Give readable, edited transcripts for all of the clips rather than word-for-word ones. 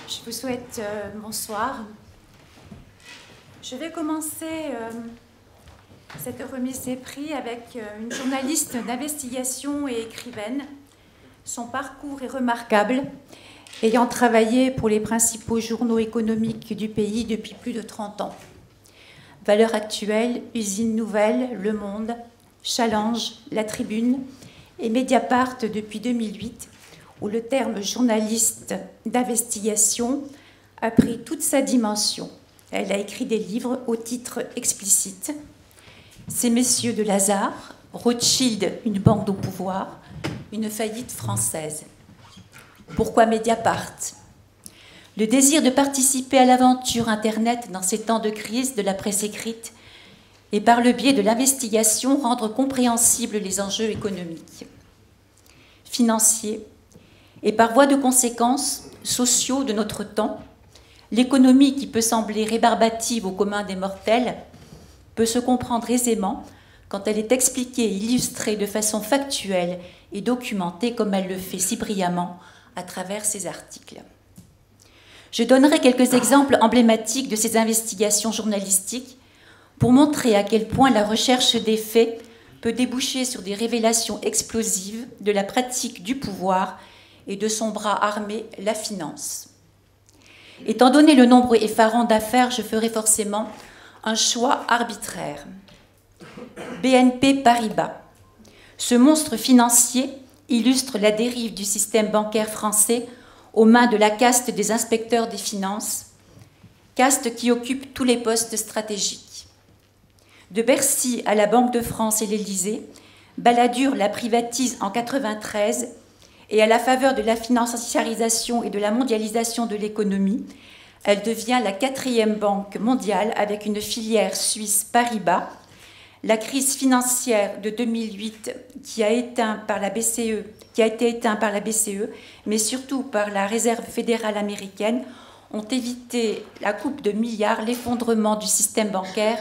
Je vous souhaite bonsoir. Je vais commencer cette remise des prix avec une journaliste d'investigation et écrivaine. Son parcours est remarquable, ayant travaillé pour les principaux journaux économiques du pays depuis plus de 30 ans. Valeurs actuelles, Usine Nouvelle, Le Monde, Challenge, La Tribune et Mediapart depuis 2008, où le terme journaliste d'investigation a pris toute sa dimension. Elle a écrit des livres au titre explicite. Ces messieurs de Lazare, Rothschild, une banque au pouvoir, une faillite française. Pourquoi Mediapart? Le désir de participer à l'aventure Internet dans ces temps de crise de la presse écrite et par le biais de l'investigation rendre compréhensibles les enjeux économiques, financiers et par voie de conséquence sociaux de notre temps. L'économie qui peut sembler rébarbative au commun des mortels peut se comprendre aisément quand elle est expliquée et illustrée de façon factuelle et documentée comme elle le fait si brillamment à travers ses articles. Je donnerai quelques exemples emblématiques de ces investigations journalistiques pour montrer à quel point la recherche des faits peut déboucher sur des révélations explosives de la pratique du pouvoir et de son bras armé, la finance. Étant donné le nombre effarant d'affaires, je ferai forcément un choix arbitraire. BNP Paribas. Ce monstre financier illustre la dérive du système bancaire français aux mains de la caste des inspecteurs des finances, caste qui occupe tous les postes stratégiques. De Bercy à la Banque de France et l'Élysée, Balladur la privatise en 1993 et à la faveur de la financiarisation et de la mondialisation de l'économie, elle devient la 4e banque mondiale avec une filière suisse Paribas. La crise financière de 2008 qui a été éteinte par la BCE, mais surtout par la Réserve fédérale américaine, ont évité la coupe de milliards, l'effondrement du système bancaire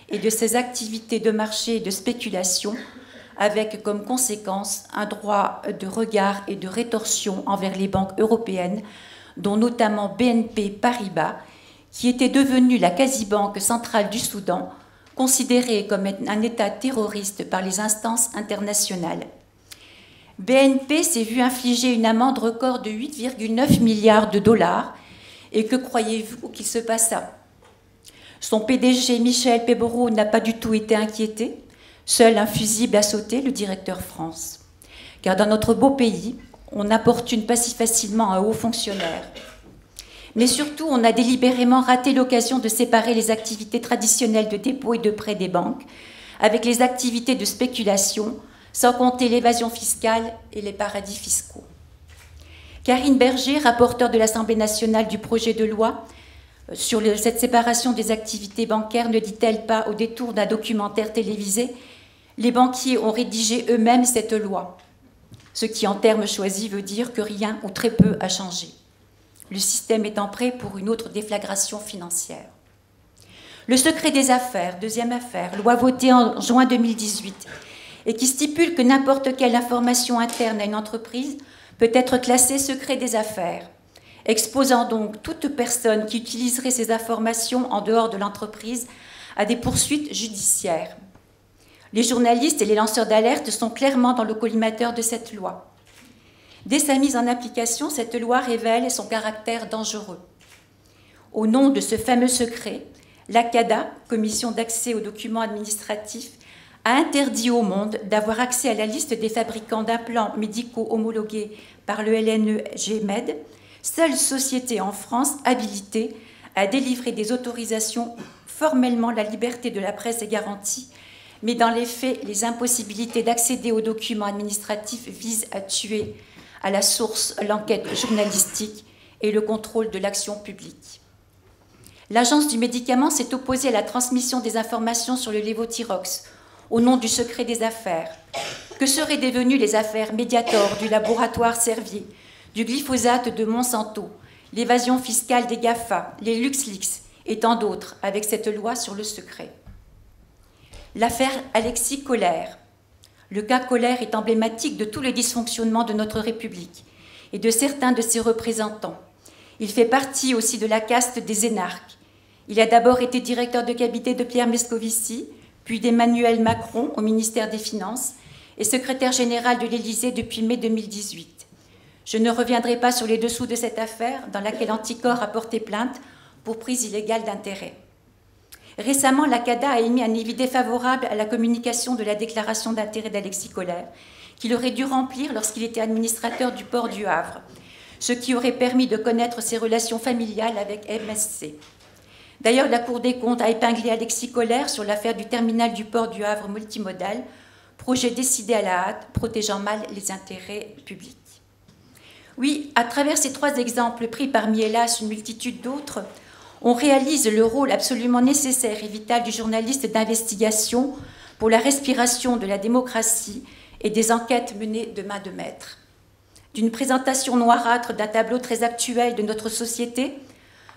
et de ses activités de marché et de spéculation, avec comme conséquence un droit de regard et de rétorsion envers les banques européennes, dont notamment BNP Paribas, qui était devenue la quasi-banque centrale du Soudan, considérée comme un État terroriste par les instances internationales. BNP s'est vu infliger une amende record de 8,9 milliards de dollars. Et que croyez-vous qu'il se passa? Son PDG Michel Pébereau n'a pas du tout été inquiété. Seul un fusible a sauté, le directeur France. Car dans notre beau pays, on importune pas si facilement un haut fonctionnaire. Mais surtout, on a délibérément raté l'occasion de séparer les activités traditionnelles de dépôt et de prêt des banques avec les activités de spéculation, sans compter l'évasion fiscale et les paradis fiscaux. Karine Berger, rapporteure de l'Assemblée nationale du projet de loi sur cette séparation des activités bancaires, ne dit-elle pas, au détour d'un documentaire télévisé, les banquiers ont rédigé eux-mêmes cette loi, ce qui, en termes choisis, veut dire que rien ou très peu a changé. Le système étant prêt pour une autre déflagration financière. Le secret des affaires, deuxième affaire, loi votée en juin 2018, et qui stipule que n'importe quelle information interne à une entreprise peut être classée secret des affaires, exposant donc toute personne qui utiliserait ces informations en dehors de l'entreprise à des poursuites judiciaires. Les journalistes et les lanceurs d'alerte sont clairement dans le collimateur de cette loi. Dès sa mise en application, cette loi révèle son caractère dangereux. Au nom de ce fameux secret, l'ACADA, Commission d'accès aux documents administratifs, a interdit au monde d'avoir accès à la liste des fabricants d'implants médicaux homologués par le LNEG-MED, seule société en France habilitée à délivrer des autorisations. Formellement, la liberté de la presse est garantie, mais dans les faits, les impossibilités d'accéder aux documents administratifs visent à tuer à la source l'enquête journalistique et le contrôle de l'action publique. L'Agence du médicament s'est opposée à la transmission des informations sur le lévothyrox au nom du secret des affaires. Que seraient devenues les affaires Mediator du laboratoire Servier, du glyphosate de Monsanto, l'évasion fiscale des GAFA, les LuxLeaks et tant d'autres avec cette loi sur le secret? L'affaire Alexis Kohler. Le cas Kohler est emblématique de tous les dysfonctionnements de notre République et de certains de ses représentants. Il fait partie aussi de la caste des énarques. Il a d'abord été directeur de cabinet de Pierre Moscovici, puis d'Emmanuel Macron au ministère des Finances et secrétaire général de l'Élysée depuis mai 2018. Je ne reviendrai pas sur les dessous de cette affaire dans laquelle Anticor a porté plainte pour prise illégale d'intérêt. Récemment, la CADA a émis un avis défavorable à la communication de la déclaration d'intérêt d'Alexis Kohler, qu'il aurait dû remplir lorsqu'il était administrateur du port du Havre, ce qui aurait permis de connaître ses relations familiales avec MSC. D'ailleurs, la Cour des comptes a épinglé Alexis Kohler sur l'affaire du terminal du port du Havre multimodal, projet décidé à la hâte, protégeant mal les intérêts publics. Oui, à travers ces 3 exemples pris parmi, hélas, une multitude d'autres, on réalise le rôle absolument nécessaire et vital du journaliste d'investigation pour la respiration de la démocratie et des enquêtes menées de main de maître. D'une présentation noirâtre d'un tableau très actuel de notre société,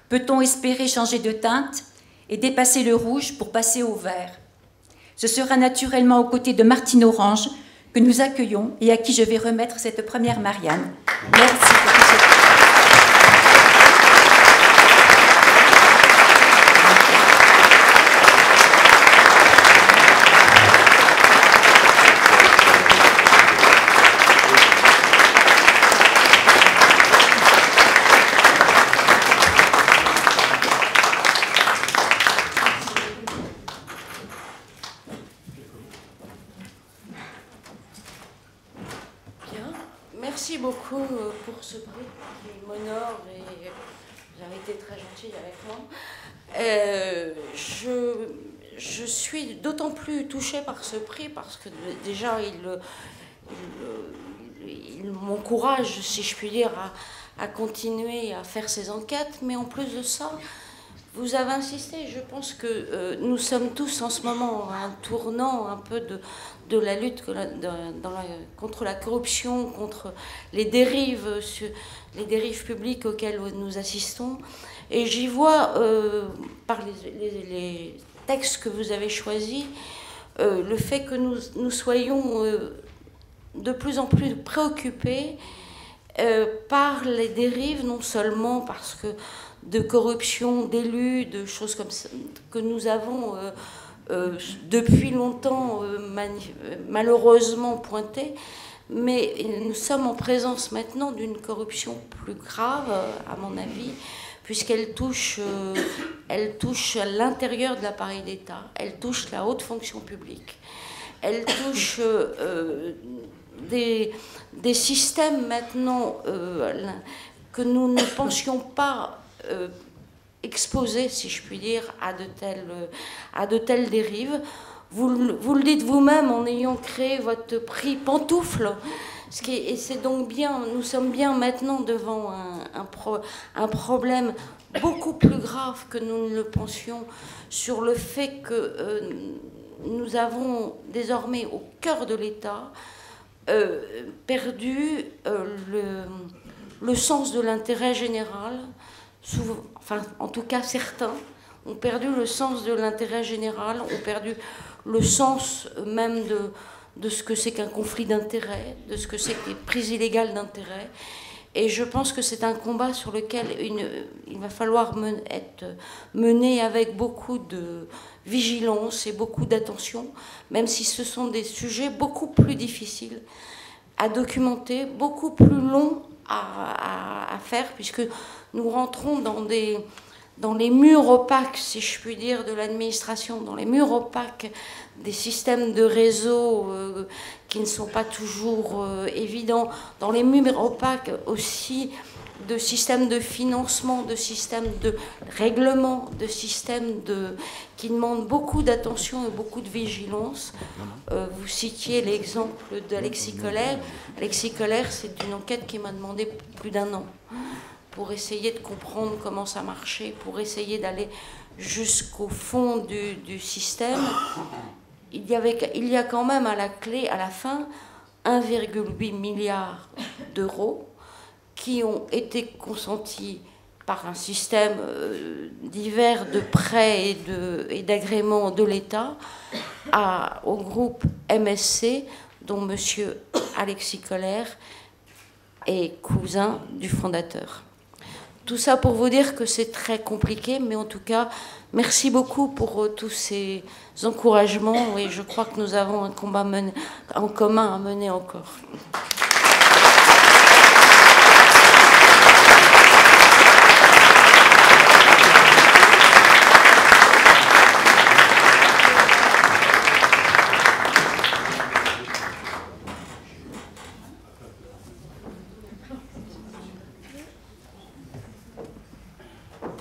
peut-on espérer changer de teinte et dépasser le rouge pour passer au vert? Ce sera naturellement aux côtés de Martine Orange que nous accueillons et à qui je vais remettre cette première Marianne. Merci pour ce... Merci beaucoup pour ce prix qui m'honore et vous avez été très gentil avec moi. Je suis d'autant plus touchée par ce prix parce que déjà il m'encourage, si je puis dire, à continuer à faire ces enquêtes, mais en plus de ça, vous avez insisté, je pense que nous sommes tous en ce moment à un tournant un peu de la lutte contre la corruption, contre les dérives publiques auxquelles nous assistons. Et j'y vois, par les textes que vous avez choisis, le fait que nous soyons de plus en plus préoccupés par les dérives, non seulement parce que de corruption d'élus, de choses comme ça, que nous avons depuis longtemps malheureusement pointées, mais nous sommes en présence maintenant d'une corruption plus grave, à mon avis, puisqu'elle touche à l'intérieur de l'appareil d'État, elle touche la haute fonction publique, elle touche des systèmes maintenant que nous ne pensions pas exposés, si je puis dire, à de telles dérives. Vous le dites vous-même en ayant créé votre prix Pantoufle, et c'est donc bien, nous sommes bien maintenant devant un problème beaucoup plus grave que nous ne le pensions, sur le fait que nous avons désormais au cœur de l'État perdu le sens de l'intérêt général. Enfin, en tout cas, certains ont perdu le sens de l'intérêt général, ont perdu le sens même de ce que c'est qu'un conflit d'intérêts, de ce que c'est que les prises illégales d'intérêts. Et je pense que c'est un combat sur lequel il va falloir être mené avec beaucoup de vigilance et beaucoup d'attention, même si ce sont des sujets beaucoup plus difficiles à documenter, beaucoup plus longs à faire, puisque nous rentrons dans les murs opaques, si je puis dire, de l'administration, dans les murs opaques des systèmes de réseau qui ne sont pas toujours évidents, dans les murs opaques aussi de systèmes de financement, de systèmes de règlement, de systèmes qui demandent beaucoup d'attention et beaucoup de vigilance. Vous citiez l'exemple d'Alexis Kohler. Alexis Kohler, c'est une enquête qui m'a demandé plus d'1 an pour essayer de comprendre comment ça marchait, pour essayer d'aller jusqu'au fond du système. Il y a quand même à la fin, 1,8 milliard d'euros qui ont été consentis par un système divers de prêts et d'agréments de l'État au groupe MSC, dont M. Alexis Kohler est cousin du fondateur. tout ça pour vous dire que c'est très compliqué, mais en tout cas, merci beaucoup pour tous ces encouragements et je crois que nous avons un combat en commun à mener encore.